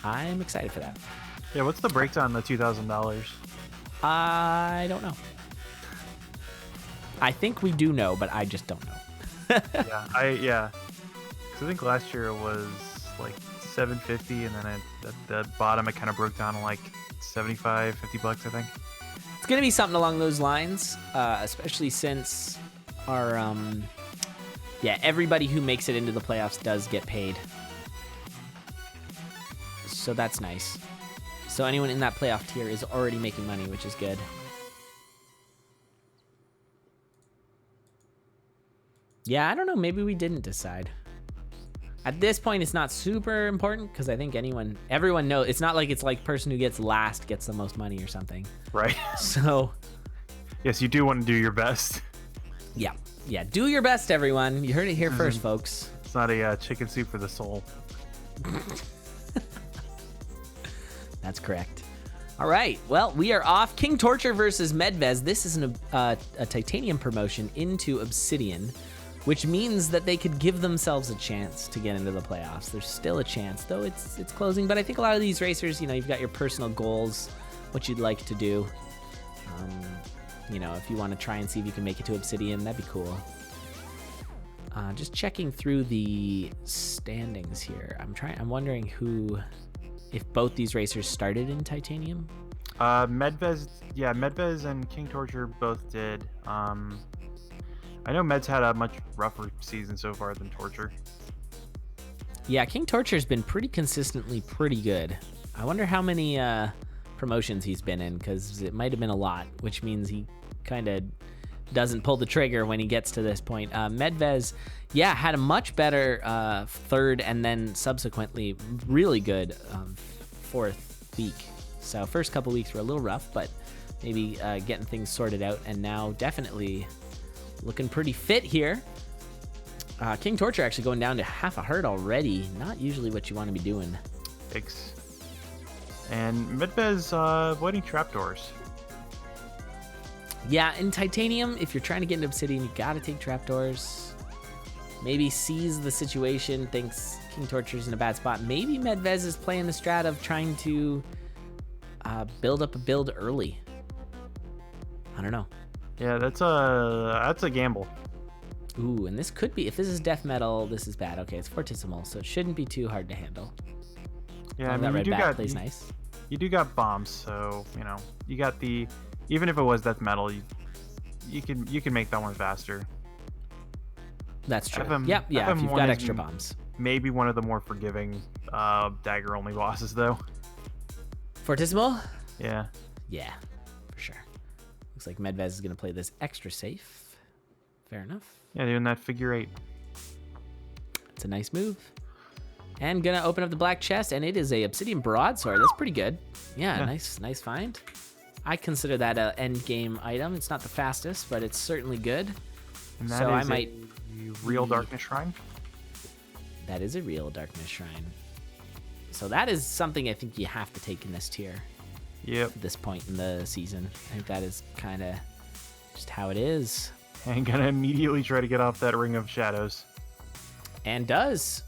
I'm excited for that. Yeah, what's the breakdown on the $2,000? I don't know. I think we do know, but I just don't know. Yeah. Because I think last year it was like $750, and then at the bottom it kind of broke down to like $75, $50, I think. It's gonna be something along those lines, especially since our everybody who makes it into the playoffs does get paid. So that's nice. So anyone in that playoff tier is already making money, which is good. Yeah, I don't know. Maybe we didn't decide. At this point, it's not super important because I think everyone knows. It's not like it's like person who gets last gets the most money or something. Right. So. Yes, you do want to do your best. Yeah. Do your best, everyone. You heard it here first, folks. It's not a chicken soup for the soul. That's correct. All right. Well, we are off. KingTorture versus Medvez. This is a titanium promotion into Obsidian, which means that they could give themselves a chance to get into the playoffs. There's still a chance, though it's closing. But I think a lot of these racers, you've got your personal goals, what you'd like to do. If you want to try and see if you can make it to Obsidian, that'd be cool. Just checking through the standings here. I'm wondering if both these racers started in titanium. Medvez and KingTorture both did. I know Med's had a much rougher season so far than Torture. Yeah, KingTorture's been pretty consistently pretty good. I wonder how many promotions he's been in, because it might have been a lot, which means he kind of doesn't pull the trigger when he gets to this point. Medvez, had a much better third and then subsequently really good fourth week. So first couple weeks were a little rough, but maybe getting things sorted out, and now definitely looking pretty fit here. KingTorture actually going down to half a heart already. Not usually what you want to be doing. Thanks. And Medvez avoiding trapdoors. Yeah, in Titanium, if you're trying to get into Obsidian, you gotta take trapdoors. Maybe sees the situation, thinks KingTorture's in a bad spot. Maybe Medvez is playing the strat of trying to build up a build early. I don't know. Yeah, that's a gamble. Ooh, and this could be, if this is death metal, this is bad. Okay, it's fortissimo, so it shouldn't be too hard to handle. Yeah, I mean, that red bat plays nice. You do got bombs, so you got the, even if it was death metal, you can make that one faster. That's true. If you've got extra bombs. Maybe one of the more forgiving dagger only bosses though. Fortissimo? Yeah. Yeah, for sure. Looks like Medvez is gonna play this extra safe. Fair enough. Yeah, doing that figure 8. It's a nice move. And gonna open up the black chest, and it is a obsidian broadsword. That's pretty good. Yeah. Nice find. I consider that an end game item. It's not the fastest, but it's certainly good. And that so is I might a real darkness shrine. That is a real darkness shrine. So that is something I think you have to take in this tier. Yep. At this point in the season, I think that is kind of just how it is. And gonna immediately try to get off that ring of shadows. And does.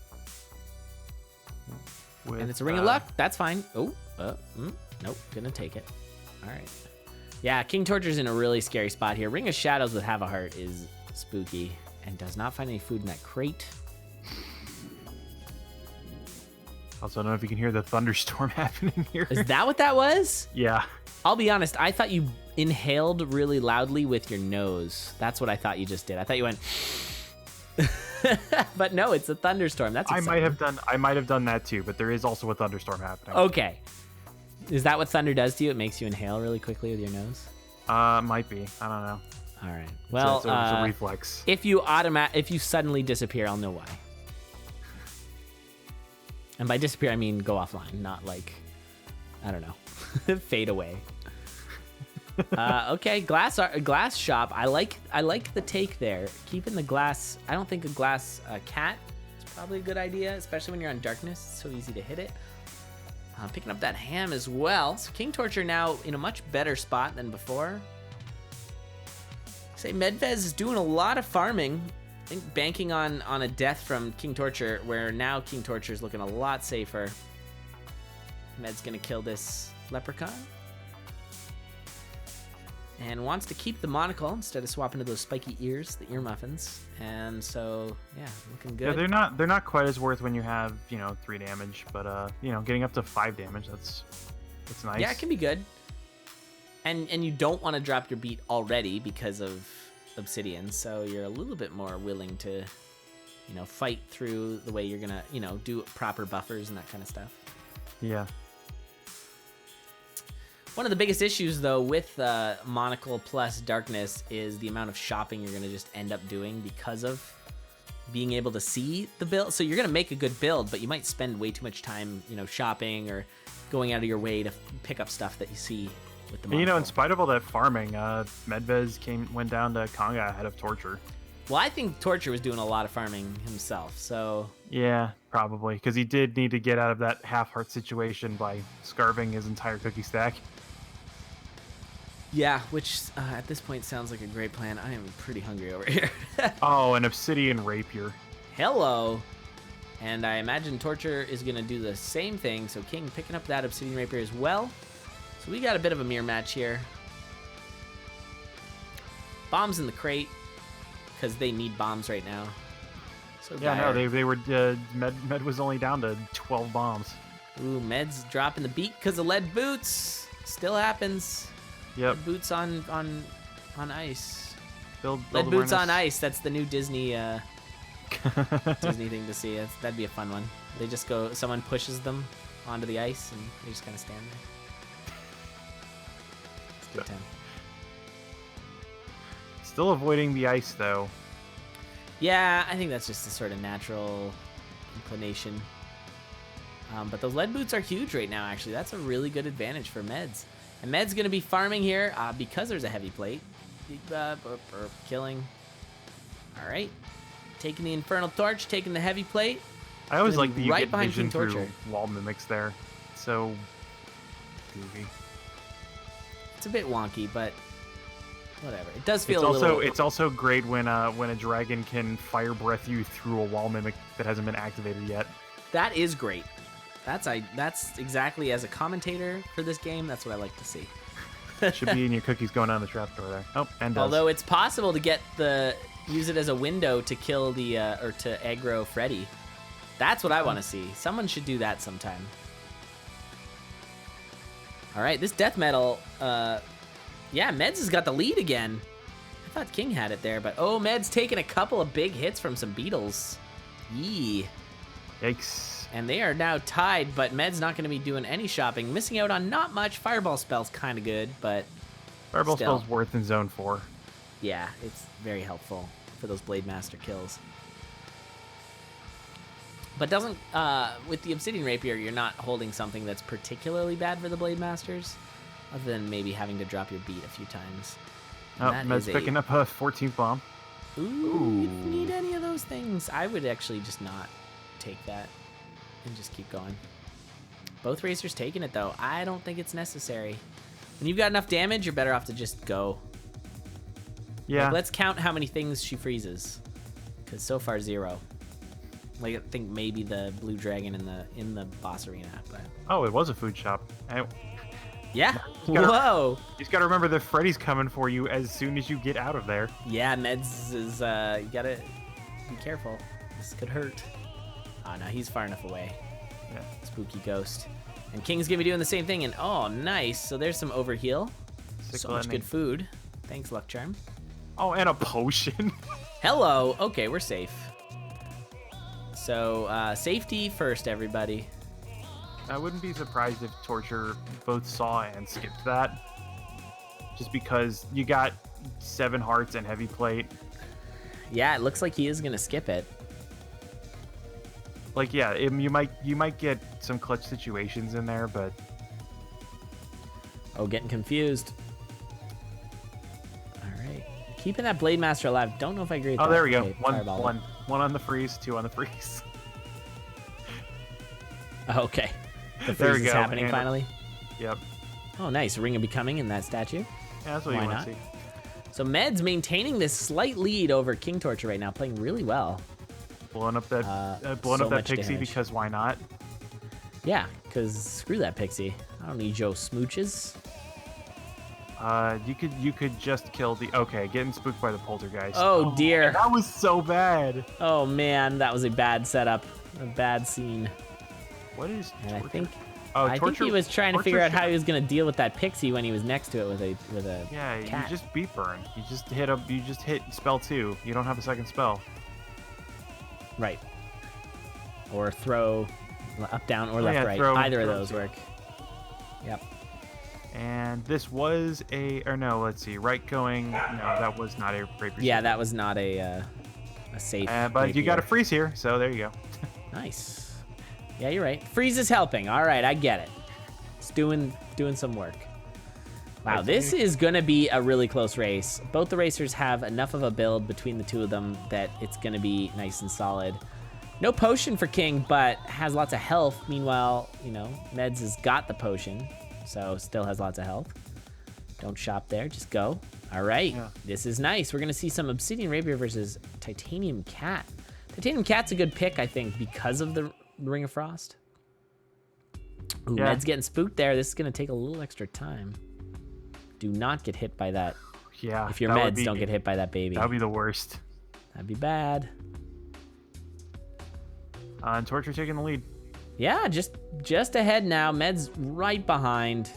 And it's a ring of luck. That's fine. Oh, nope. Gonna take it. All right. Yeah, KingTorture's in a really scary spot here. Ring of Shadows with Have a Heart is spooky and does not find any food in that crate. Also, I don't know if you can hear the thunderstorm happening here. Is that what that was? Yeah. I'll be honest. I thought you inhaled really loudly with your nose. That's what I thought you just did. I thought you went... But no, it's a thunderstorm. That's exciting. I might have done that too, but there is also a thunderstorm happening. Okay. Is that what thunder does to you? It makes you inhale really quickly with your nose? Might be. I don't know. All right. Well, it's a reflex. If you suddenly disappear, I'll know why. And by disappear, I mean go offline, not like, I don't know, fade away. Okay, glass shop. I like the take there. Keeping the glass. I don't think a glass cat is probably a good idea, especially when you're on darkness. It's so easy to hit it. Picking up that ham as well. So KingTorture now in a much better spot than before. Say Medvez is doing a lot of farming. I think banking on a death from KingTorture, where now KingTorture is looking a lot safer. Med's gonna kill this leprechaun. And wants to keep the monocle instead of swapping to those spiky ears, the ear muffins. And so, yeah, looking good. Yeah, they're not quite as worth when you have, 3 damage, but getting up to 5 damage, that's nice. Yeah, it can be good. And you don't want to drop your beat already because of obsidian, so you're a little bit more willing to, fight through the way you're gonna, do proper buffers and that kind of stuff. Yeah. One of the biggest issues, though, with Monocle plus Darkness is the amount of shopping you're going to just end up doing because of being able to see the build. So you're going to make a good build, but you might spend way too much time, shopping or going out of your way to pick up stuff that you see with the Monocle. In spite of all that farming, Medvez went down to Conga ahead of Torture. Well, I think Torture was doing a lot of farming himself, so... Yeah, probably, because he did need to get out of that half-heart situation by scarving his entire cookie stack. Yeah, which at this point sounds like a great plan. I am pretty hungry over here. Oh, an obsidian rapier. Hello. And I imagine Torture is going to do the same thing. So King picking up that obsidian rapier as well. So we got a bit of a mirror match here. Bombs in the crate, because they need bombs right now. So yeah, no, they were Med was only down to 12 bombs. Ooh, Med's dropping the beat because of lead boots. Still happens. Yep. Lead boots on ice. Build lead boots awareness. on ice. That's the new Disney Disney thing to see. That'd be a fun one. They just go. Someone pushes them onto the ice, and they just kind of stand there. It's a good time. Still avoiding the ice, though. Yeah, I think that's just a sort of natural inclination. But those lead boots are huge right now, actually. That's a really good advantage for Meds. And Med's going to be farming here because there's a heavy plate. Killing. All right. Taking the Infernal Torch, taking the heavy plate. I always like that you right get behind vision KingTorture. through wall mimics there. So goofy. It's a bit wonky, but whatever. It does feel It's also great when a dragon can fire breath you through a wall mimic that hasn't been activated yet. That is great. That's exactly, as a commentator for this game, that's what I like to see. Should be in your cookies going on the trapdoor there. Oh, and does. Although it's possible to use it as a window to kill the or to aggro Freddy. That's what I want to see. Someone should do that sometime. All right, this death metal. Yeah, Meds has got the lead again. I thought King had it there, but oh, Meds taking a couple of big hits from some beetles. Yee. Yikes. And they are now tied, but Med's not going to be doing any shopping. Missing out on not much. Fireball spell's kind of good, but Fireball still. spell's worth in Zone 4. Yeah, it's very helpful for those Blade Master kills. But doesn't, with the Obsidian Rapier, you're not holding something that's particularly bad for the Blade Masters, other than maybe having to drop your beat a few times. Oh, Med's picking up a 14th bomb. Ooh, you didn't need any of those things. I would actually just not take that and just keep going. Both racers taking it, though. I don't think it's necessary. When you've got enough damage, you're better off to just go. Yeah. Like, let's count how many things she freezes, because so far 0. Like, I think maybe the blue dragon in the boss arena, but Oh, it was a food shop. yeah. gotta- Whoa. You just gotta remember that Freddy's coming for you as soon as you get out of there. Yeah, Meds is you gotta be careful. This could hurt. Oh no, he's far enough away. Yeah. Spooky ghost. And King's gonna be doing the same thing, and oh nice. So there's some overheal. Sick So much lightning. good food. Thanks, Luck Charm. Oh, and a potion. Hello. Okay, we're safe. So safety first, everybody. I wouldn't be surprised if Torture both saw and skipped that. Just because you got 7 hearts and heavy plate. Yeah, it looks like he is gonna skip it. Like, yeah, you might get some clutch situations in there, but Oh, getting confused. All right, keeping that Blade Master alive. Don't know if I agree with that. oh, there we go. Okay, One fireball. on the freeze, 2 on the freeze. Oh, okay. The There we freeze is go, happening and- finally. Yep. Oh, nice. Ring of Becoming in that statue. Yeah, that's what Why you not? want to see. So Med's maintaining this slight lead over KingTorture right now, playing really well. Blowing up that so much pixie damage. because why not? Yeah, because screw that pixie. I don't need Joe smooches. You could just kill the. Okay, getting spooked by the poltergeist. Oh dear. That was so bad. Oh man, that was a bad setup, a bad scene. What is? And I torture? think, Oh, I think he was trying to figure out how he was gonna deal with that pixie when he was next to it with a Yeah, cat. you just beat burn. You just hit spell 2. You don't have a second spell. Right. Or throw up, down, or left, yeah, right. throw Either of those too. work. Yep. And this was or no, let's see, right going. No, that was not a rapier. Yeah, that was not a safe. But you got a rapier. freeze here, so there you go. Nice. Yeah, you're right. Freeze is helping. All right, I get it. It's doing some work. Wow, this is gonna be a really close race. Both the racers have enough of a build between the two of them that it's gonna be nice and solid. No potion for King, but has lots of health. Meanwhile, you know, Meds has got the potion, so still has lots of health. Don't shop there, just go. All right, This is nice. We're gonna see some Obsidian Rapier versus Titanium Cat. Titanium Cat's a good pick, I think, because of the Ring of Frost. Ooh, Yeah. Med's getting spooked there. This is gonna take a little extra time. Do not get hit by that. Yeah. If your Meds don't get hit by that baby. That would be the worst. That'd be bad. And Torture taking the lead. Yeah, just ahead now. Med's right behind.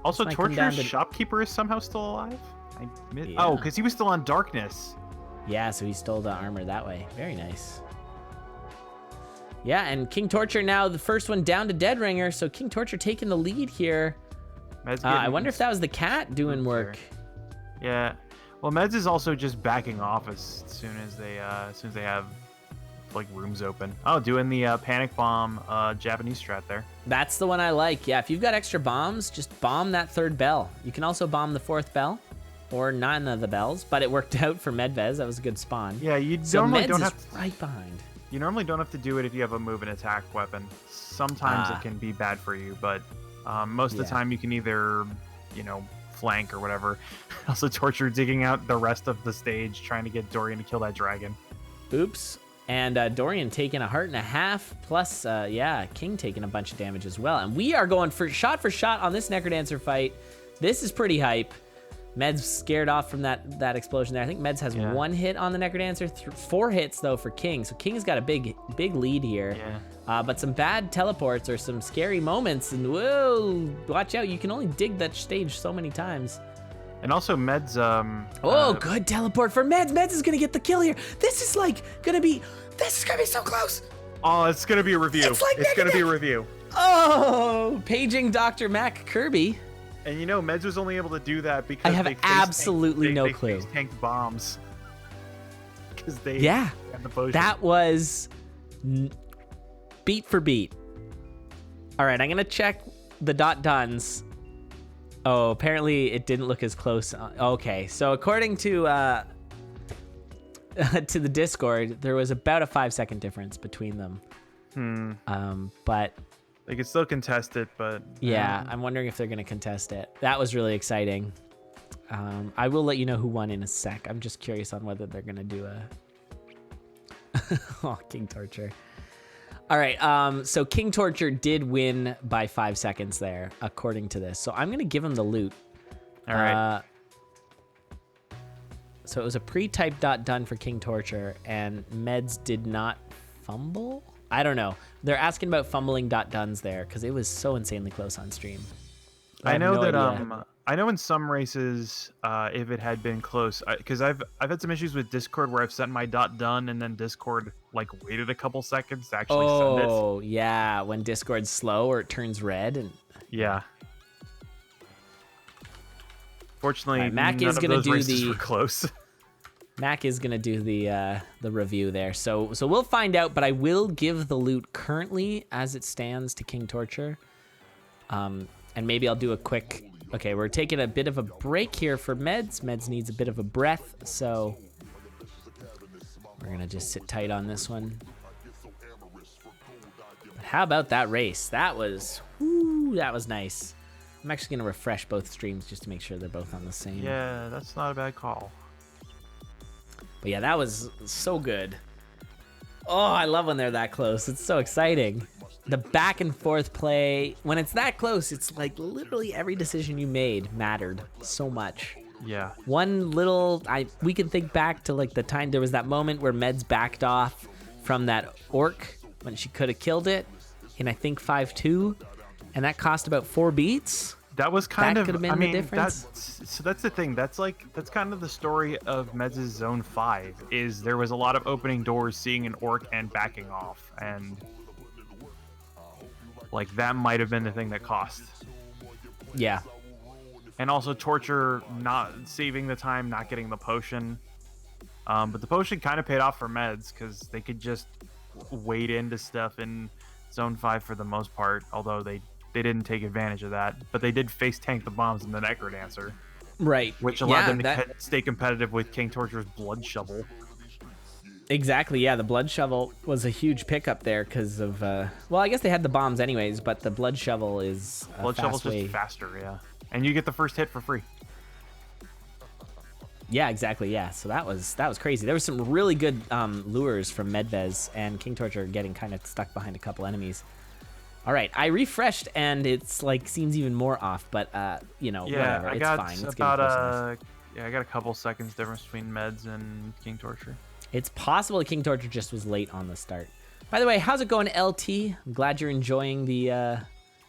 Also, This might come down Torture's to- shopkeeper is somehow still alive. Yeah. Oh, because he was still on darkness. Yeah, so he stole the armor that way. Very nice. Yeah, and KingTorture now the first one down to Dead Ringer. So KingTorture taking the lead here. I wonder if that was the cat doing work. Yeah. Well, Meds is also just backing off as soon as they have like rooms open. Oh, doing the panic bomb Japanese strat there. That's the one I like. Yeah, if you've got extra bombs, just bomb that third bell. You can also bomb the fourth bell, or none of the bells. But it worked out for Medvez. That was a good spawn. Yeah, you So normally Meds don't is have. right behind. You normally don't have to do it if you have a move and attack weapon. Sometimes it can be bad for you, but most of the time you can either, flank or whatever. Also, Torture digging out the rest of the stage, trying to get Dorian to kill that dragon. Oops. And Dorian taking 1.5 hearts, plus, King taking a bunch of damage as well. And we are going for shot on this Necrodancer fight. This is pretty hype. Med's scared off from that explosion there. I think Meds has 1 hit on the Necrodancer, 4 hits though for King. So King's got a big lead here. Yeah. But some bad teleports or some scary moments, and whoa, watch out! You can only dig that stage so many times. And also Meds. Good teleport for Meds. Meds is gonna get the kill here. This is gonna be so close. Oh, it's gonna be a review. It's gonna be a review. Oh, paging Dr. Mac Kirby. And Meds was only able to do that because I have absolutely no they clue. Face tanked bombs. Because they Yeah, had the potion. that was beat for beat. All right, I'm gonna check the .duns. Oh, apparently it didn't look as close. Okay, so according to to the Discord, there was about a 5-second difference between them. But They could still contest it, but yeah, I'm wondering if they're gonna contest it. That was really exciting. I will let you know who won in a sec. I'm just curious on whether they're gonna do a oh, KingTorture. All right, so KingTorture did win by 5 seconds there, according to this. So I'm gonna give him the loot. All right. So it was a pre-typed .done for KingTorture, and Meds did not fumble? I don't know. They're asking about fumbling .duns there, because it was so insanely close on stream. I know have no that idea. I know in some races, if it had been close, because I've had some issues with Discord where I've sent my .done and then Discord waited a couple seconds to actually send it. Oh, yeah, when Discord's slow or it turns red. And Yeah. Fortunately, Alright, Mac none is of gonna those do races the- were close. Mac is gonna do the review there, so we'll find out. But I will give the loot currently as it stands to KingTorture, and maybe I'll do a quick. Okay, we're taking a bit of a break here for Meds. Meds needs a bit of a breath, so we're gonna just sit tight on this one. But how about that race? That was nice. I'm actually gonna refresh both streams just to make sure they're both on the same. Yeah, that's not a bad call. But yeah, that was so good. Oh, I love when they're that close. It's so exciting. the back and forth play, when it's that close, it's like literally every decision you made mattered so much. Yeah. One little, we can think back to like the time there was that moment where Meds backed off from that orc when she could have killed it in, I think, 5-2, and that cost about 4 beats. That was kind of, could have been the difference. That's the thing. That's kind of the story of Meds' Zone 5, is there was a lot of opening doors, seeing an orc and backing off, and like that might have been the thing that cost. Yeah. And also Torture not saving the time, not getting the potion. But the potion kind of paid off for Meds because they could just wade into stuff in Zone 5 for the most part, although they didn't take advantage of that. But they did face tank the bombs in the Necrodancer. Right. Which allowed them to stay competitive with KingTorture's Blood Shovel. Exactly, yeah. The Blood Shovel was a huge pickup there because of, well, I guess they had the bombs anyways, but the Blood Shovel is a Blood Shovel's way. just faster, yeah. And you get the first hit for free. Yeah, exactly, yeah. So that was crazy. There was some really good lures from Medvez, and KingTorture getting kind of stuck behind a couple enemies. All right, I refreshed, and it's like seems even more off, but you know, yeah, whatever. I It's got fine. It's about I got a couple seconds difference between Meds and KingTorture. It's possible that KingTorture just was late on the start. By the way, how's it going, LT? I'm glad you're enjoying the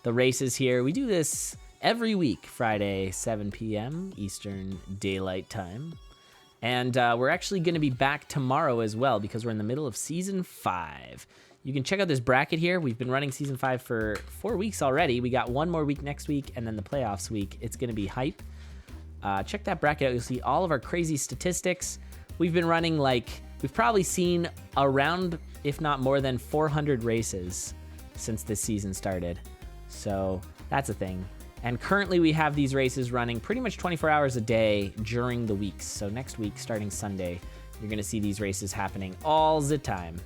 races here. We do this every week, Friday, 7 p.m. Eastern Daylight Time. And we're actually going to be back tomorrow as well because we're in the middle of Season 5. You can check out this bracket here. We've been running Season 5 for 4 weeks already. We got one more week next week and then the playoffs week. It's going to be hype. Check that bracket out. You'll see all of our crazy statistics. We've been running we've probably seen around, if not more than 400 races since this season started. So that's a thing. And currently we have these races running pretty much 24 hours a day during the weeks. So next week, starting Sunday, you're going to see these races happening all the time.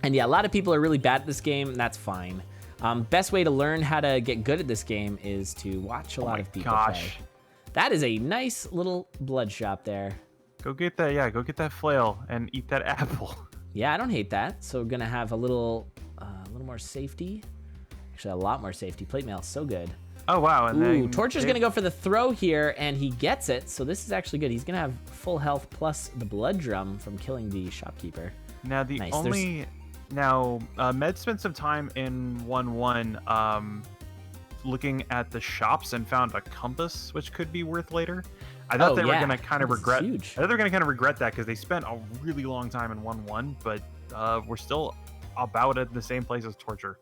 And yeah, a lot of people are really bad at this game, and that's fine. Best way to learn how to get good at this game is to watch a lot of people play. That is a nice little blood shop there. Go get that, yeah, go get that flail and eat that apple. Yeah, I don't hate that. So we're going to have a little more safety. Actually, a lot more safety. Plate mail, so good. Oh, wow. And then Torture's going to go for the throw here, and he gets it. So this is actually good. He's going to have full health plus the blood drum from killing the shopkeeper. Now, Med spent some time in 1-1 looking at the shops and found a compass, which could be worth later. I thought they were going to kind of regret. I thought they were going to kind of regret that because they spent a really long time in 1-1, but we're still about at the same place as Torture.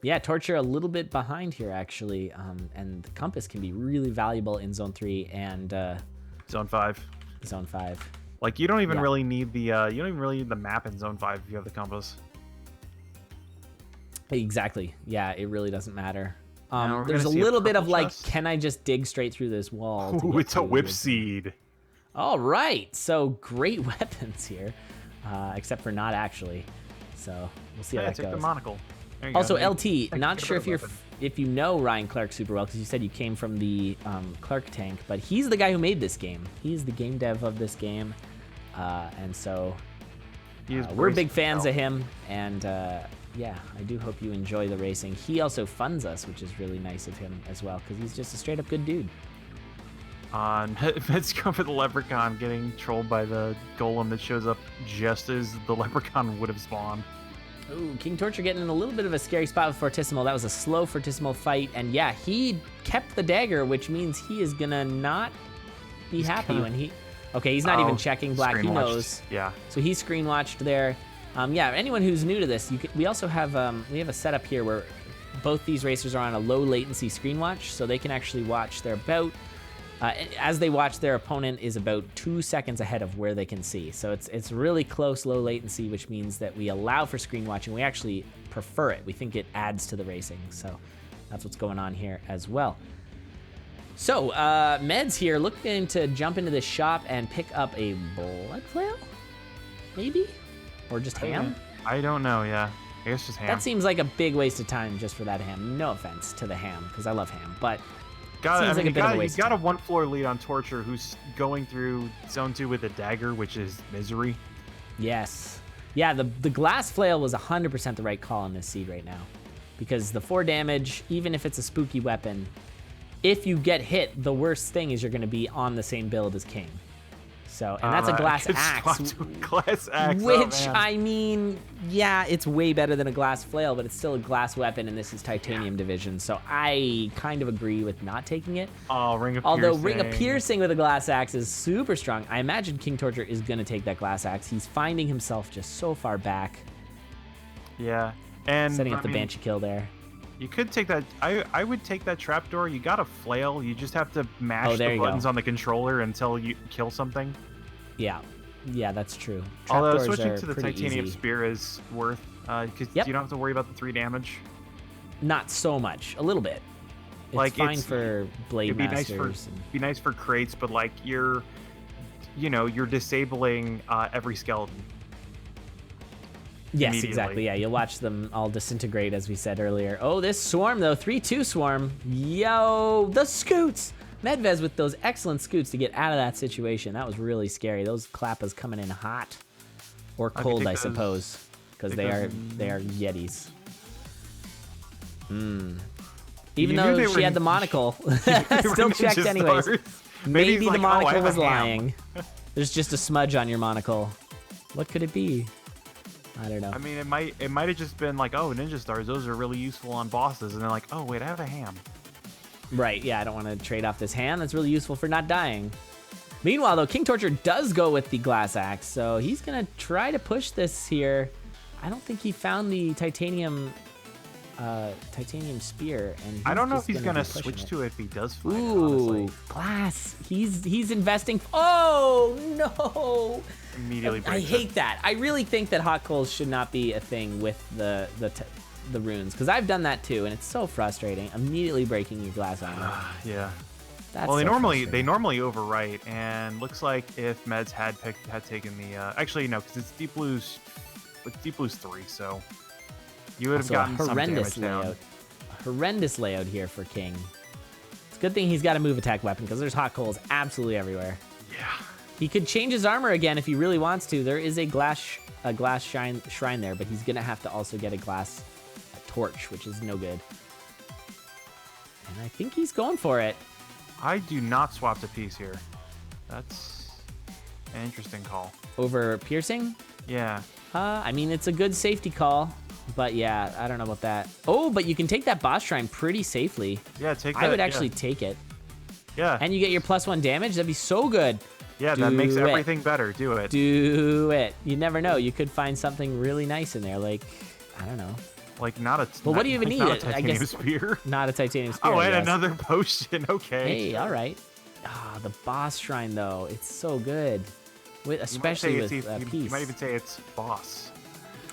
Yeah, Torture a little bit behind here actually, and the compass can be really valuable in Zone 3 and Zone 5. Zone 5. Like you don't even really need the map in Zone 5 if you have the compass. Exactly. Yeah, it really doesn't matter. There's a little bit of chest. Can I just dig straight through this wall? Ooh, it's a whip seed. All right, so great weapons here, except for not actually. So we'll see how that take goes. The monocle. Also, LT, not sure if you know Ryan Clark super well because you said you came from the Clark tank, but he's the guy who made this game. He's the game dev of this game, and so we're big fans of him. And yeah, I do hope you enjoy the racing. He also funds us, which is really nice of him as well because he's just a straight up good dude. Let's go for the leprechaun getting trolled by the golem that shows up just as the leprechaun would have spawned. Ooh, KingTorture getting in a little bit of a scary spot with Fortissimo. That was a slow Fortissimo fight, and yeah, he kept the dagger, which means he is gonna not be happy when he... Okay, he's not even checking black, he knows. Yeah. So he screen watched there. Yeah, anyone who's new to this, we also have we have a setup here where both these racers are on a low latency screen watch, so they can actually watch their bout. As they watch, their opponent is about 2 seconds ahead of where they can see. So it's really close, low latency, which means that we allow for screen watching. We actually prefer it. We think it adds to the racing. So that's what's going on here as well. So Meds here looking to jump into this shop and pick up a blood flail, maybe, or just ham. I don't know. Yeah, I guess just ham. That seems like a big waste of time just for that ham. No offense to the ham because I love ham, but. You got a 1-floor lead on Torture, who's going through Zone 2 with a dagger, which is misery. Yes. Yeah, the glass flail was 100% the right call on this seed right now. Because the 4 damage, even if it's a spooky weapon, if you get hit, the worst thing is you're going to be on the same build as King. So, and that's a glass axe. Glass axe. Which, I mean, yeah, it's way better than a glass flail, but it's still a glass weapon, and this is titanium division. So I kind of agree with not taking it. Oh, Ring of Although Piercing. Ring of Piercing with a glass axe is super strong. I imagine KingTorture is going to take that glass axe. He's finding himself just so far back. Yeah. And setting up the Banshee kill there. You could take that. I would take that trapdoor. You got a flail. You just have to mash the buttons on the controller until you kill something. Yeah, that's true. Although switching to the titanium spear is worth, because you don't have to worry about the 3 damage. Not so much. A little bit. It's fine for blade masters. It'd be nice for crates, but like you're disabling every skeleton. Yes, exactly. Yeah, you'll watch them all disintegrate, as we said earlier. Oh, this swarm, though. 3-2 swarm. Yo, the scoots. Medvez with those excellent scoots to get out of that situation. That was really scary. Those Klappas coming in hot. Or cold, I suppose. Because they are Yetis. Even though she had the monocle. Still checked anyways. Maybe the monocle was lying. There's just a smudge on your monocle. What could it be? I don't know. I mean, it might have just been like, oh, ninja stars, those are really useful on bosses, and they're like, oh wait, I have a ham. Right, yeah, I don't want to trade off this ham. That's really useful for not dying. Meanwhile, though, KingTorture does go with the glass axe, so he's gonna try to push this here. I don't think he found the titanium spear, and I don't know if he's gonna switch to it if he does find it, honestly. Glass. He's investing. Oh no! Immediately I hate that. I really think that hot coals should not be a thing with the runes, because I've done that too, and it's so frustrating. Immediately breaking your glass armor. Yeah. That's well, they so normally overwrite, and looks like if Meds had taken the actually no, because it's Deep Blue's 3, so you would have gotten some damage down. Horrendous layout here for King. It's a good thing he's got a move attack weapon, because there's hot coals absolutely everywhere. Yeah. He could change his armor again if he really wants to. There is a glass shrine there, but he's gonna have to also get a glass torch, which is no good. And I think he's going for it. I do not swap to piece here. That's an interesting call. Over piercing? Yeah. I mean, it's a good safety call, but yeah, I don't know about that. Oh, but you can take that boss shrine pretty safely. Yeah, take that. I would actually take it. Yeah. And you get your +1 damage. That'd be so good. Yeah, that makes everything better. Do it. Do it. You never know. You could find something really nice in there, like, I don't know. Like not a. Well, what do you even need? Not a titanium spear. Not a titanium spear. Oh, and another potion. Okay. Hey, all right. The boss shrine though, it's so good, especially with peace. You might even say it's boss.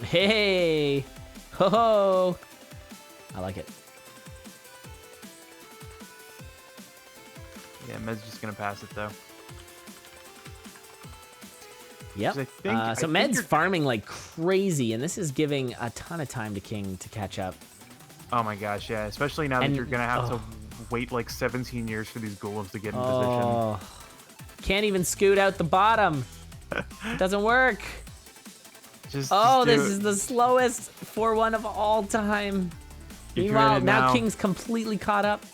Hey, ho ho! I like it. Yeah, Med's just gonna pass it though. Yep. So Med's farming like crazy, and this is giving a ton of time to King to catch up. Oh my gosh, yeah. Especially now that you're going to have to wait like 17 years for these golems to get in position. Can't even scoot out the bottom. It doesn't work. This is the slowest 4-1 of all time. Meanwhile, now King's completely caught up.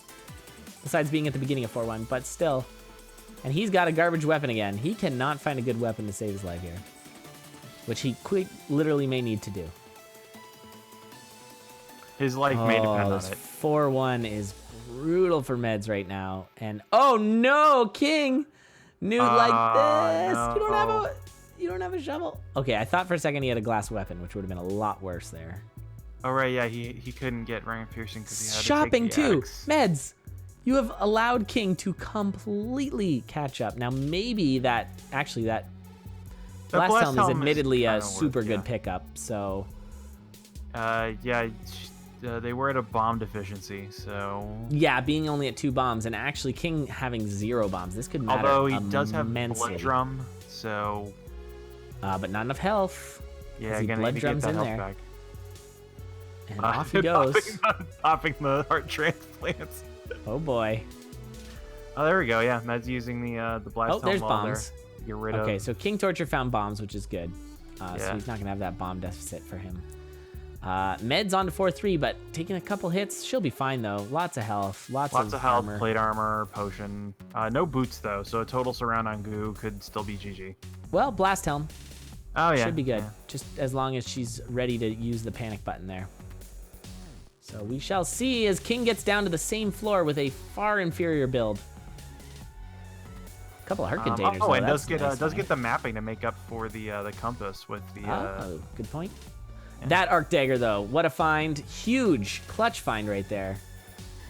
Besides being at the beginning of 4-1, but still. And he's got a garbage weapon again. He cannot find a good weapon to save his life here. Which he literally may need to do. His life may depend on it. 4-1 is brutal for Meds right now. And oh no, King! Nude like this! No. You don't have a shovel. Okay, I thought for a second he had a glass weapon, which would have been a lot worse there. Oh right, yeah, he couldn't get Ring of Piercing because he had shopping to take the too. axe. Meds! You have allowed King to completely catch up. Now, maybe that blast helm is admittedly a super good pickup, so... they were at a bomb deficiency, so... Yeah, being only at 2 bombs, and actually King having 0 bombs. This could matter Although he does have immensely. blood drum, so... but not enough health. Yeah, again, blood drum's in there. Back. And off he goes. Popping the heart transplants. Oh boy. Oh, there we go. Yeah, Med's using the blast helm there's bombs. there to get rid of. Okay, so KingTorture found bombs, which is good. So he's not going to have that bomb deficit for him. Med's on to 4-3, but taking a couple hits. She'll be fine, though. Lots of health. Lots of health, armor. plate armor, potion. No boots, though, so a total surround on Goo could still be GG. Well, Blast Helm. Oh, yeah. Should be good. Yeah. Just as long as she's ready to use the panic button there. So we shall see as King gets down to the same floor with a far inferior build. A couple of heart containers. Oh, though. and That's does nice, get the mapping to make up for the compass with the. Oh, good point. Yeah. That arc dagger, though, what a find! Huge clutch find right there.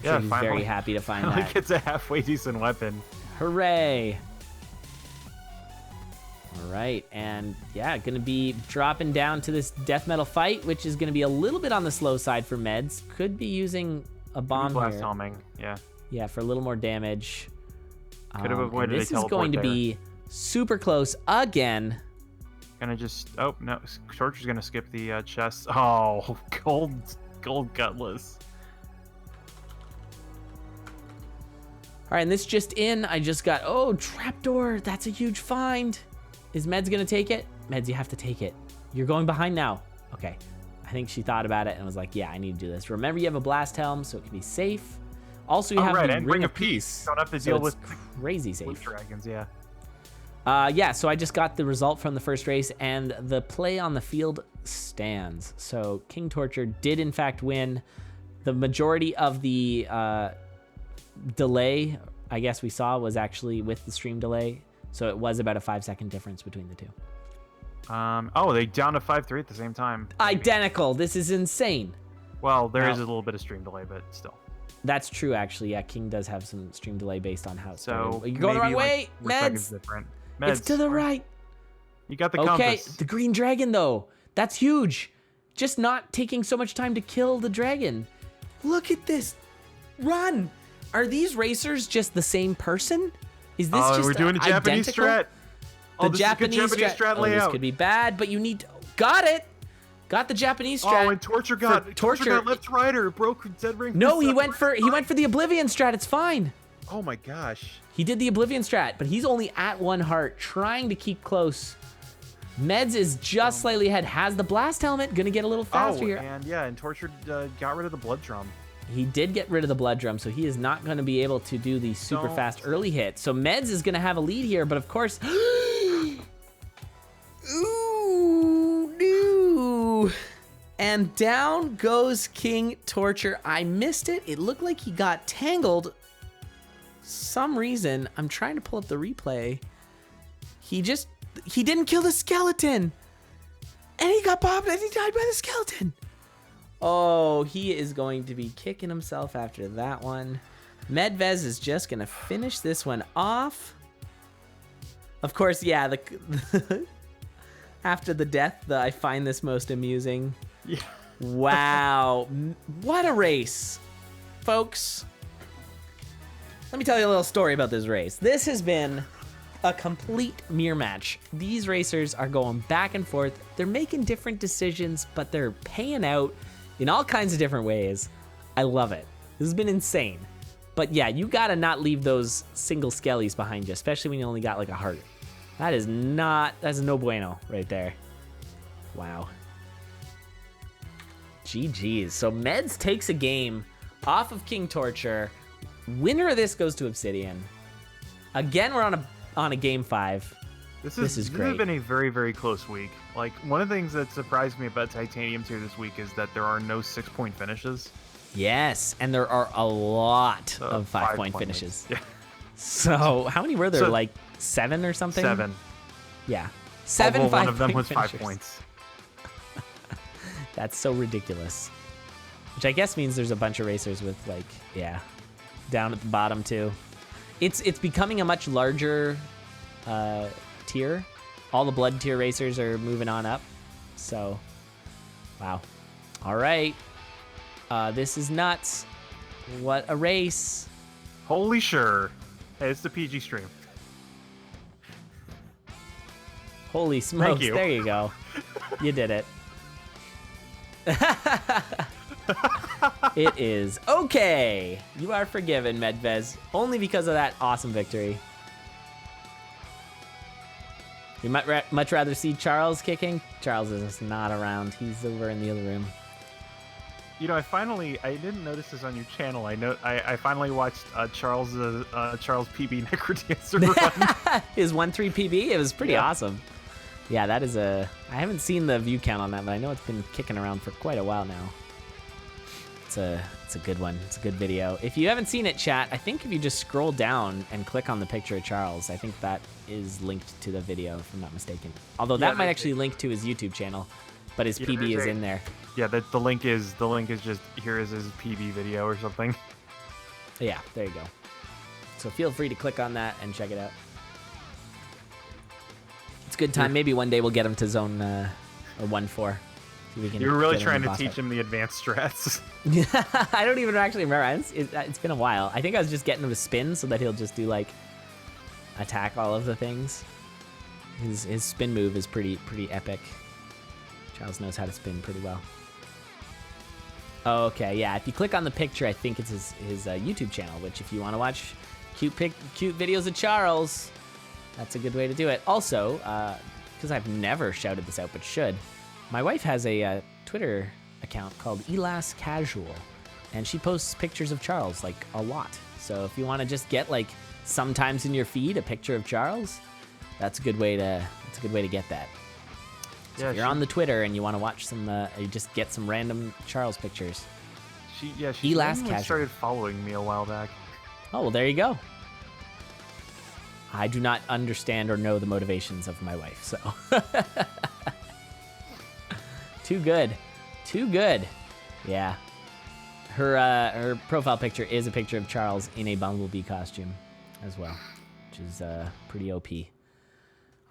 Yeah, he's very happy to find that. Like it's a halfway decent weapon. Hooray! All right, and yeah, gonna be dropping down to this death metal fight, which is gonna be a little bit on the slow side for Meds. Could be using a bomb blast here. helming, yeah. Yeah, for a little more damage. Could have avoided this is going to be super close again. Gonna just oh no, Torture's gonna skip the chest. Oh, gold gutless. All right, and this just in, I just got trapdoor. That's a huge find. Is Meds gonna take it? Meds, you have to take it. You're going behind now. Okay, I think she thought about it and was like, yeah, I need to do this. Remember, you have a blast helm, so it can be safe. Also, you have the and Ring of Peace. Don't have to deal with crazy safe. with dragons, yeah. Yeah, so I just got the result from the first race, and the play on the field stands. So KingTorture did, in fact, win. The majority of the delay, I guess we saw, was actually with the stream delay. So it was about a 5-second difference between the two. They down to 5-3 at the same time. Identical. This is insane. Well, there is a little bit of stream delay, but still. That's true, actually. Yeah, King does have some stream delay based on how it's so you're going the wrong way, Meds. Meds. It's to the right. You got the compass. Okay, the green dragon, though. That's huge. Just not taking so much time to kill the dragon. Look at this. Run. Are these racers just the same person? Is this just we're doing a Japanese strat. The Japanese strat layout. This could be bad, but you need... Got it. Got the Japanese strat. Oh, and Torture got left to rider. It broke Dead Ring. No, he went for the Oblivion strat. It's fine. Oh my gosh. He did the Oblivion strat, but he's only at 1 heart, trying to keep close. Meds is just slightly ahead. Has the blast helmet. Gonna get a little faster here. And Torture got rid of the blood drum. He did get rid of the blood drum, so he is not going to be able to do the super fast early hit. So Meds is going to have a lead here, but of course... Ooh, no. And down goes KingTorture. I missed it. It looked like he got tangled. Some reason, I'm trying to pull up the replay. He didn't kill the skeleton. And he got bobbed and he died by the skeleton. Oh, he is going to be kicking himself after that one. Medvez is just going to finish this one off. Of course, yeah, after the death, I find this most amusing. Yeah. Wow. What a race, folks. Let me tell you a little story about this race. This has been a complete mirror match. These racers are going back and forth. They're making different decisions, but they're paying out in all kinds of different ways. I love it. This has been insane. But yeah, you gotta not leave those single skellies behind you, especially when you only got like a heart. That's no bueno right there. Wow. GG's. So Meds takes a game off of KingTorture. Winner of this goes to Obsidian. Again, we're on a game 5. This is great. This has been a very, very close week. Like, one of the things that surprised me about Titanium Tier this week is that there are no 6-point finishes. Yes, and there are a lot of 5-point finishes. Yeah. So, how many were there? Like 7 or something? 7. Yeah. 7 5-point one of them was finishers. 5 points. That's so ridiculous. Which I guess means there's a bunch of racers with, like, yeah, down at the bottom too. It's becoming a much larger tier. All the blood tier racers are moving on up. So, wow. All right. This is nuts. What a race. Holy sure. Hey, it's the PG stream. Holy smokes. There you go. You did it. It is okay. You are forgiven, Medvez. Only because of that awesome victory. You might much rather see Charles kicking. Charles is just not around. He's over in the other room. You know, I didn't notice this on your channel. I finally watched Charles PB Necrodancer run. His 1-3 PB. It was pretty awesome. Yeah, that is I haven't seen the view count on that, but I know it's been kicking around for quite a while now. It's a good one. It's a good video. If you haven't seen it, chat, I think if you just scroll down and click on the picture of Charles, I think that is linked to the video, if I'm not mistaken. Although that might actually link to his YouTube channel, but his PB is in there. Yeah, the link is just here is his PB video or something. Yeah, there you go. So feel free to click on that and check it out. It's a good time. Maybe one day we'll get him to zone or 1-4. You're really trying to teach him the advanced strats. I don't even actually remember. It's been a while. I think I was just getting him to spin so that he'll just do like attack all of the things. His spin move is pretty epic. Charles knows how to spin pretty well. Oh, okay, yeah. If you click on the picture, I think it's his YouTube channel. Which, if you want to watch cute videos of Charles, that's a good way to do it. Also, because I've never shouted this out, but should. My wife has a Twitter account called Elas Casual, and she posts pictures of Charles like a lot. So if you want to just get like sometimes in your feed a picture of Charles, that's a good way to get that. So if you're on the Twitter and you want to watch some, you just get some random Charles pictures. She Elas Casual started following me a while back. Oh well, there you go. I do not understand or know the motivations of my wife, so. Too good. Yeah. Her profile picture is a picture of Charles in a Bumblebee costume as well, which is pretty OP.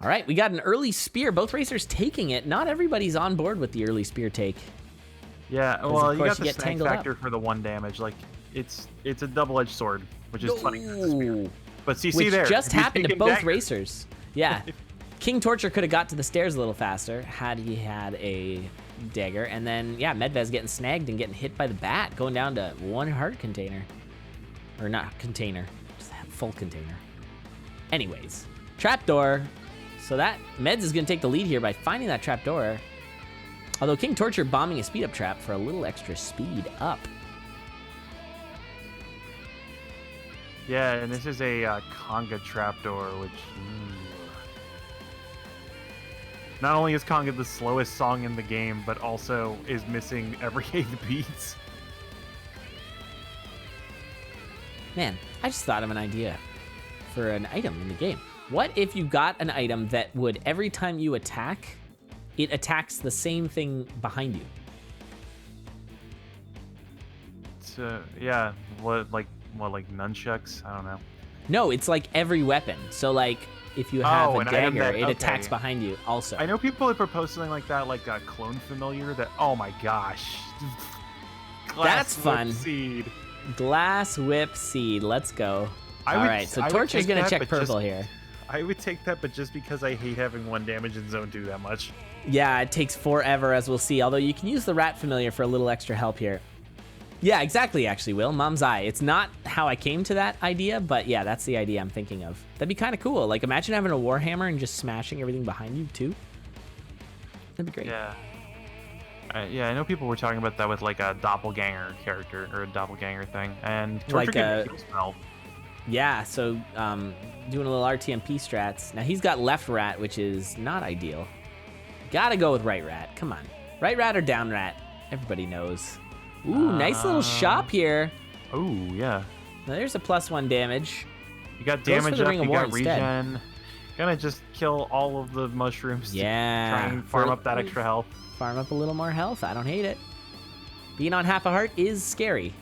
All right, we got an early spear. Both racers taking it. Not everybody's on board with the early spear take. Yeah, well, you got the snag factor for the 1 damage. Like, it's a double-edged sword, which is funny. But see there. Which just happened to both racers. Yeah. KingTorture could have got to the stairs a little faster had he had a dagger, and then Medvez getting snagged and getting hit by the bat, going down to 1 heart container, or not container, just full container. Anyways, trapdoor. So that Meds is gonna take the lead here by finding that trapdoor. Although KingTorture bombing a speed up trap for a little extra speed up. Yeah, and this is a conga trapdoor, which. Not only is conga the slowest song in the game, but also is missing every 8 beats. Man, I just thought of an idea for an item in the game. What if you got an item that would, every time you attack, it attacks the same thing behind you? So, yeah, like nunchucks? I don't know. No, it's like every weapon. So like, if you have a dagger, it attacks behind you also. I know people have proposed something like that, like a clone familiar that, oh my gosh. That's fun. Seed. Glass whip seed, let's go. All right, so Torture's gonna check purple here. I would take that, but just because I hate having 1 damage in zone 2 that much. Yeah, it takes forever, as we'll see, although you can use the rat familiar for a little extra help here. Yeah, exactly, actually, Will. Mom's eye. It's not how I came to that idea, but yeah, that's the idea I'm thinking of. That'd be kind of cool. Like, imagine having a Warhammer and just smashing everything behind you, too. That'd be great. Yeah. Yeah, I know people were talking about that with, like, a doppelganger character, or a doppelganger thing, and Torture like a heal spell. Yeah, so doing a little RTMP strats. Now, he's got left rat, which is not ideal. Gotta go with right rat. Come on. Right rat or down rat? Everybody knows. Ooh, nice little shop here. Ooh, yeah. Now there's a +1 damage. You got damage up, you got regen. Gonna just kill all of the mushrooms to try and farm up that extra health. Farm up a little more health. I don't hate it. Being on half a heart is scary.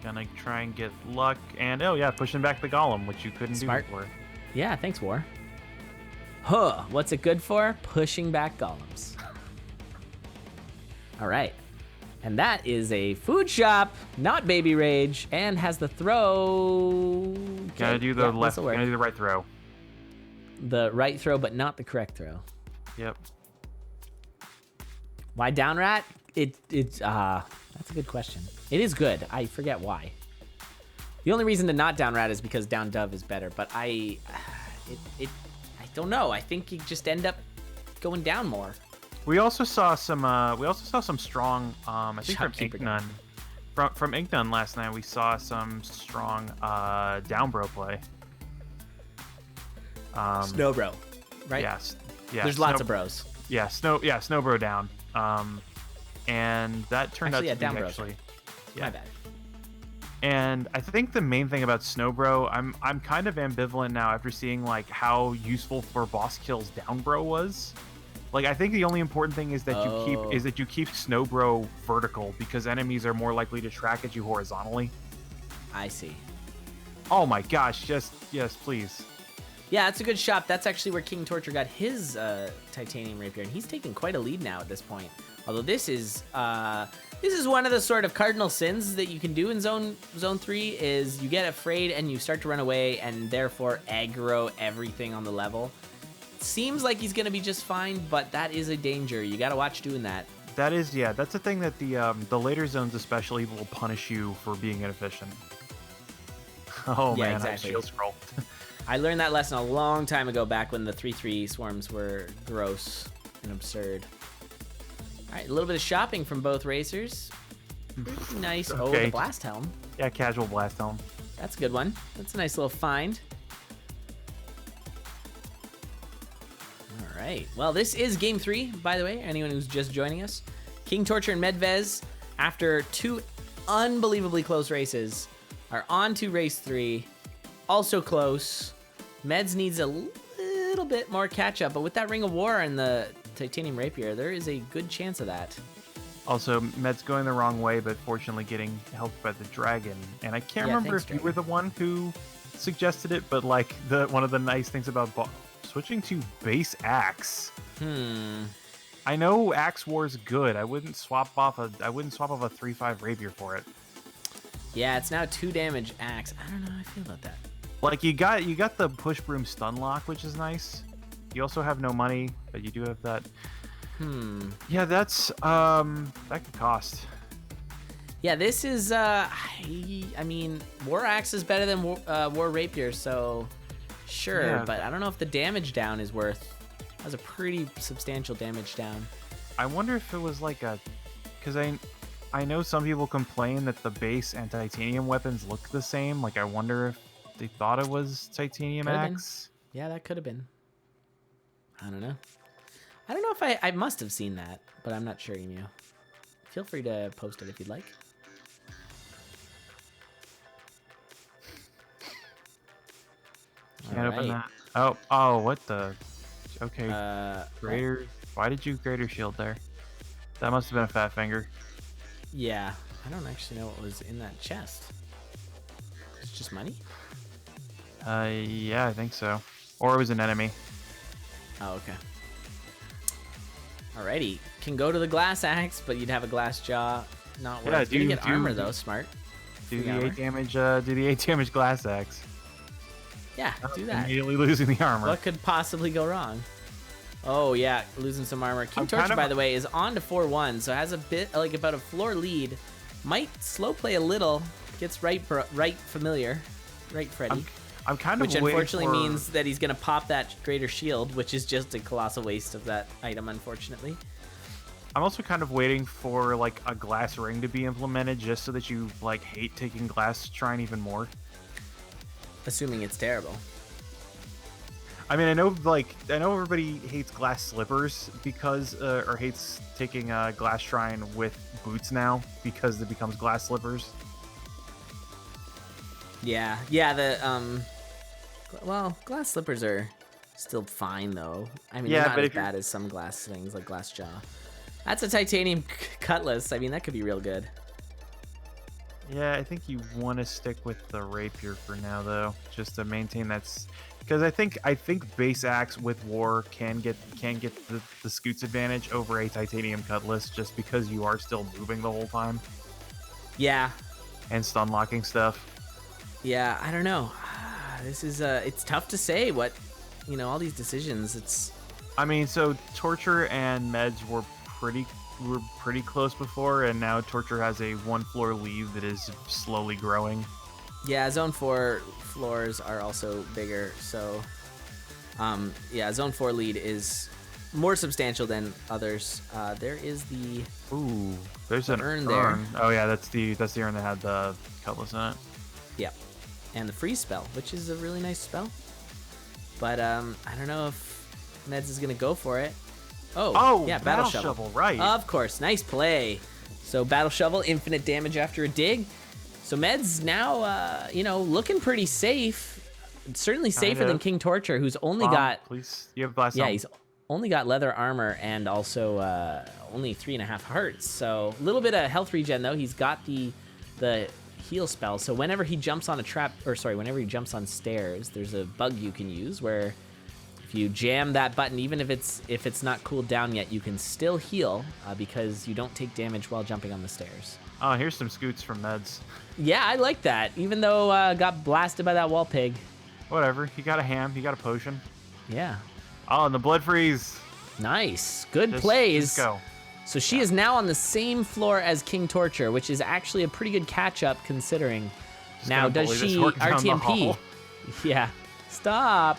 Gonna try and get luck. And, oh yeah, pushing back the golem, which you couldn't do before. Yeah, thanks, War. Huh, what's it good for? Pushing back golems. All right. And that is a food shop, not baby rage, and has the throw. Okay. Gotta do the left, gotta do the right throw. The right throw, but not the correct throw. Yep. Why down rat? That's a good question. It is good. I forget why. The only reason to not down rat is because down dove is better, but I don't know. I think you just end up going down more. We also saw some strong. I think from Shopkeeper Inknun. From Inknun last night, we saw some strong down bro play. Snow bro, right? Yes. Yeah. There's lots of bros. Yeah. Snow bro down. And that turned out to be down actually. Yeah. My bad. And I think the main thing about Snowbro, I'm kind of ambivalent now after seeing like how useful for boss kills Downbro was. Like I think the only important thing is that you keep Snowbro vertical because enemies are more likely to track at you horizontally. I see. Oh my gosh, yes, please. Yeah, that's a good shot. That's actually where KingTorture got his titanium rapier, and he's taking quite a lead now at this point. Although this is one of the sort of cardinal sins that you can do in Zone 3 is you get afraid and you start to run away and therefore aggro everything on the level. Seems like he's gonna be just fine, but that is a danger. You gotta watch doing that. That's the thing that the later zones especially will punish you for being inefficient. Oh yeah, man, exactly. I shield scroll. I learned that lesson a long time ago back when the 3-3 swarms were gross and absurd. All right, a little bit of shopping from both racers. Pretty nice. Okay. Oh, the blast helm. Yeah, casual blast helm. That's a good one. That's a nice little find. All right. Well, this is game 3, by the way. Anyone who's just joining us, KingTorture and Medvez, after 2 unbelievably close races, are on to race 3. Also close. Meds needs a little bit more catch up, but with that Ring of War and the titanium rapier, there is a good chance of that. Also, Med's going the wrong way, but fortunately getting helped by the dragon. And I can't remember if you were the one who suggested it, but like one of the nice things about switching to base axe. I know Axe War's good. I wouldn't swap off a 3-5 rapier for it. Yeah, it's now 2 damage axe. I don't know how I feel about that. Like you got the push broom stun lock, which is nice. You also have no money, but you do have that. Yeah, that's that could cost. Yeah, this is I mean, War Axe is better than War Rapier, so sure, yeah, but I don't know if the damage down is worth. That was a pretty substantial damage down. I wonder if it was like because I know some people complain that the base and titanium weapons look the same. Like I wonder if they thought it was titanium axe. Yeah, that could have been. I don't know. I don't know if I must have seen that, but I'm not sure, Emu. Feel free to post it if you'd like. Can't open that. Oh, what the? Okay. Greater. Why did you greater shield there? That must have been a fat finger. Yeah, I don't actually know what was in that chest. It's just money? Yeah, I think so. Or it was an enemy. Oh, okay. Alrighty, can go to the glass axe, but you'd have a glass jaw. Not worth. Yeah, get armor though. Smart. Do the 8 damage. Do the 8 damage glass axe. Yeah, do that. Immediately losing the armor. What could possibly go wrong? Oh yeah, losing some armor. KingTorture, by the way, is on to 4-1, so has a bit like about a floor lead. Might slow play a little. Gets right familiar, right Freddy. I'm kind of which unfortunately means that he's gonna pop that greater shield, which is just a colossal waste of that item, unfortunately. I'm also kind of waiting for like a glass ring to be implemented, just so that you like hate taking glass shrine even more. Assuming it's terrible. I mean, I know everybody hates glass slippers because, or hates taking glass shrine with boots now because it becomes glass slippers. Yeah. Well, glass slippers are still fine though. I mean, they're not as bad as some glass things like glass jaw. That's a titanium cutlass. I mean, that could be real good. Yeah, I think you want to stick with the rapier for now though, just to maintain that. Because I think base axe with war can get the scoots advantage over a titanium cutlass just because you are still moving the whole time. Yeah. And stun locking stuff. Yeah, I don't know. This is it's tough to say what, all these decisions. I mean, so Torture and Meds were pretty close before, and now Torture has a 1 floor lead that is slowly growing. Yeah, Zone 4 floors are also bigger, so Yeah, Zone 4 lead is more substantial than others. There is the there's an urn there. Oh yeah, that's the urn that had the cutlass in it. Yep, and the freeze spell, which is a really nice spell. But I don't know if Meds is gonna go for it. Oh yeah, battle shovel, right? Of course, nice play. So battle shovel, infinite damage after a dig. So Meds now, looking pretty safe. Certainly safer than KingTorture, who's only got. Please, you have blast. Yeah, he's only got leather armor and also only 3.5 hearts. So a little bit of health regen though. He's got the heal spell. So whenever he jumps on whenever he jumps on stairs, there's a bug you can use where if you jam that button, even if it's not cooled down yet, you can still heal because you don't take damage while jumping on the stairs. Oh, here's some scoots from Meds. Yeah, I like that. Even though got blasted by that wall pig. Whatever. He got a ham. He got a potion. Yeah. Oh, and the blood freeze. Nice. Good plays. Just go. So she is now on the same floor as KingTorture, which is actually a pretty good catch-up considering. Just now, does she RTMP? Yeah. Stop.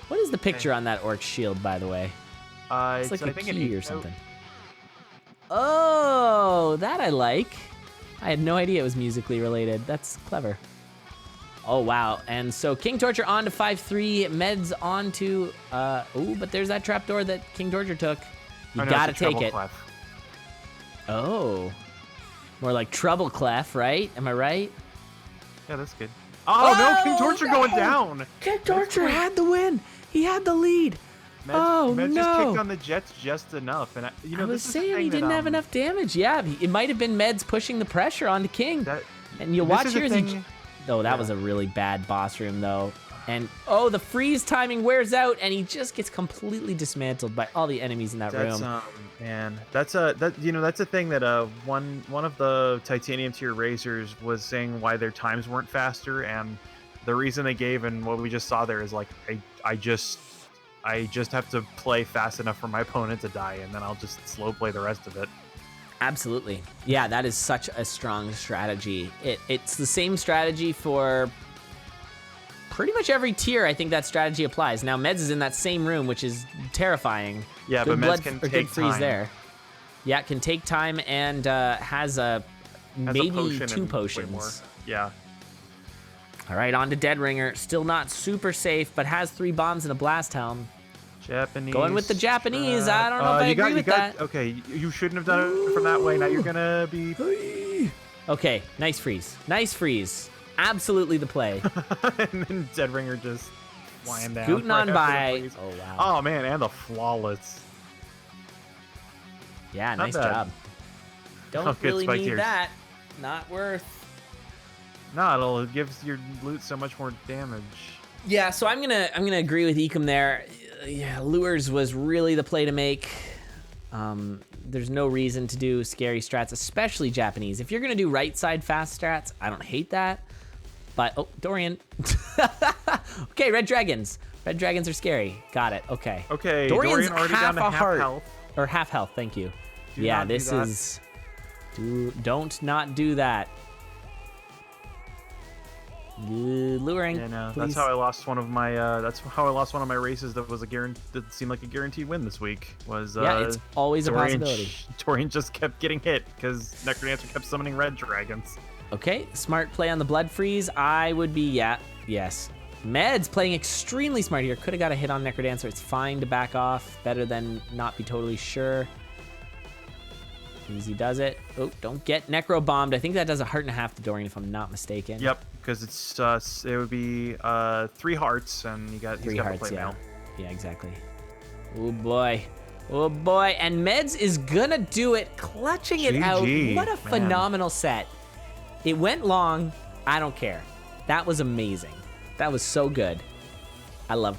What is the picture on that orc shield, by the way? It's like a key or something. Oh, that I like. I had no idea it was musically related. That's clever. Oh, wow. And so KingTorture on to 5-3. Meds on to... but there's that trapdoor that KingTorture took. You gotta take it. Clef. Oh. More like treble clef, right? Am I right? Yeah, that's good. Oh, no, KingTorture going down. KingTorture had the win. He had the lead. Meds just kicked on the jets just enough. And I was saying he didn't have enough damage. Yeah, it might have been Meds pushing the pressure onto King. And you'll watch here as he... Oh, that was a really bad boss room, though. And, the freeze timing wears out, and he just gets completely dismantled by all the enemies in that room. Man, that's a thing that one of the Titanium tier racers was saying why their times weren't faster, and the reason they gave and what we just saw there is like, I just have to play fast enough for my opponent to die, and then I'll just slow play the rest of it. Absolutely. Yeah, that is such a strong strategy. It's the same strategy for pretty much every tier. I think that strategy applies. Now, Meds is in that same room, which is terrifying. Yeah, good but Meds can take freeze time. There. Yeah, it can take time and has maybe 2 potions. Yeah. All right, on to Dead Ringer. Still not super safe, but has 3 bombs and a blast helm. Japanese. Going with the Japanese. I don't know if I agree with that. Okay, you shouldn't have done it from that way. Now you're gonna be. Okay, nice freeze. Nice freeze. Absolutely the play. And then Dead Ringer just flying down. Scooting on by. Oh, wow. Oh, man, and the flawless. Yeah, nice job. Don't really need that. Not worth. No, it gives your loot so much more damage. Yeah, so I'm gonna agree with Ecom there. Yeah, Lures was really the play to make. There's no reason to do scary strats, especially Japanese. If you're gonna do right side fast strats, I don't hate that. But Dorian. Okay, red dragons. Red dragons are scary. Got it. Okay. Okay. Dorian's Dorian already half down to a heart. health. Or half health. Thank you. This is. Don't not do that. Luring. Yeah, no, please. that's how I lost one of my. That's how I lost one of my races that was that seemed like a guaranteed win this week. Was it's always a possibility. Dorian just kept getting hit because Necrodancer kept summoning red dragons. Okay, smart play on the blood freeze. I would be yes. Meds playing extremely smart here. Could have got a hit on Necrodancer. It's fine to back off. Better than not be totally sure. Easy does it. Oh, don't get Necro bombed. I think that does a heart and a half to Dorian if I'm not mistaken. Yep, because it would be 3 hearts and he's got 3 hearts. play now. Yeah, exactly. Oh boy. And Meds is gonna do it, clutching it out. What a phenomenal set. It went long. I don't care. That was amazing. That was so good. I loved that.